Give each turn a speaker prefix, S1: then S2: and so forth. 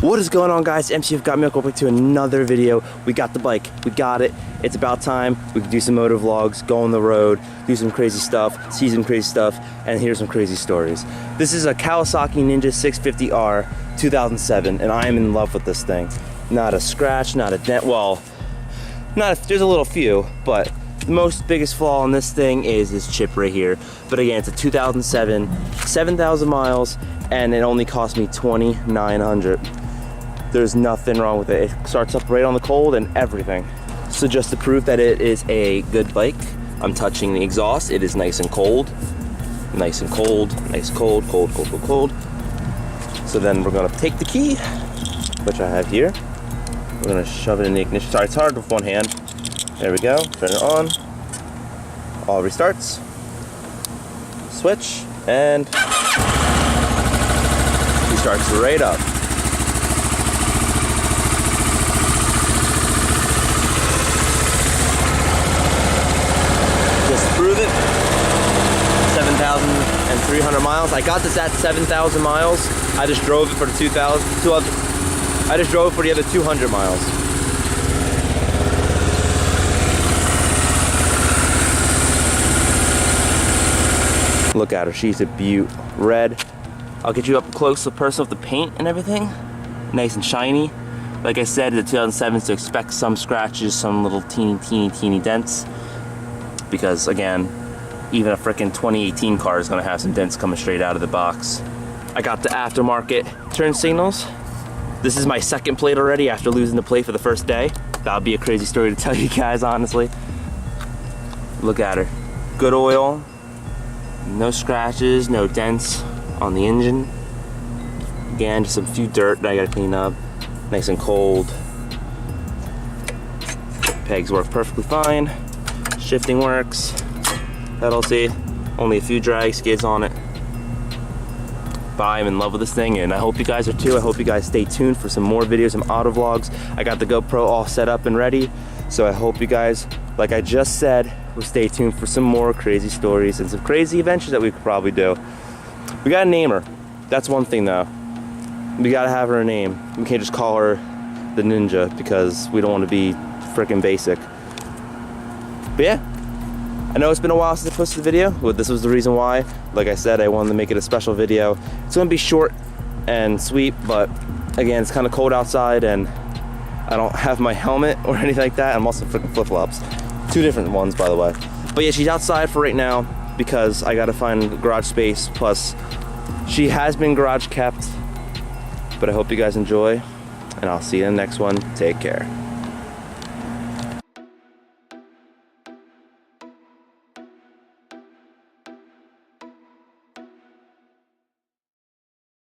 S1: What is going on, guys? Mcfgotmillk. Welcome to another video. We got the bike, we got it. It's about time we can do some motor vlogs, go on the road, do some crazy stuff, see some crazy stuff, and hear some crazy stories. This is a Kawasaki Ninja 650R 2007, and I am in love with this thing. Not a scratch, not a dent. Well, there's a little few, but the biggest flaw on this thing is this chip right here. But again, it's a 2007, 7,000 miles, and it only cost me $2,900. There's nothing wrong with it. It starts up right on the cold and everything. So just to prove that it is a good bike, I'm touching the exhaust. It is nice and cold. Nice and cold, nice cold, cold, cold, cold, cold. So then we're gonna take the key, which I have here. We're gonna shove it in the ignition. Sorry, it's hard with one hand. There we go, turn it on. All restarts. Switch, and he starts right up. Just prove it. 7,300 miles. I got this at 7,000 miles. I just drove it for the I just drove it for the other 200 miles. Look at her, she's a beaut. Red. I'll get you up close, the person with the paint and everything. Nice and shiny. Like I said, the 2007, so expect some scratches, some little teeny dents. Because again, even a freaking 2018 car is gonna have some dents coming straight out of the box. I got the aftermarket turn signals. This is my second plate already after losing the plate for the first day. That'll be a crazy story to tell you guys, honestly. Look at her. Good oil. No scratches, no dents on the engine. Again, just a few dirt that I gotta clean up. Nice and cold. Pegs work perfectly fine. Shifting works. Pedal, see, only a few drag skids on it. But I'm in love with this thing, and I hope you guys are too. I hope you guys stay tuned for some more videos, some auto vlogs. I got the GoPro all set up and ready, so I hope you guys, like I just said, will stay tuned for some more crazy stories and some crazy adventures that we could probably do. We gotta name her. That's one thing though. We gotta have her a name. We can't just call her the Ninja because we don't want to be freaking basic. But yeah, I know it's been a while since I posted the video, but this was the reason why. Like I said, I wanted to make it a special video. It's gonna be short and sweet, but again, it's kind of cold outside and I don't have my helmet or anything like that. I'm also freaking flip-flops. Two different ones, by the way. But yeah, she's outside for right now because I gotta find garage space. Plus, she has been garage kept. But I hope you guys enjoy, and I'll see you in the next one. Take care.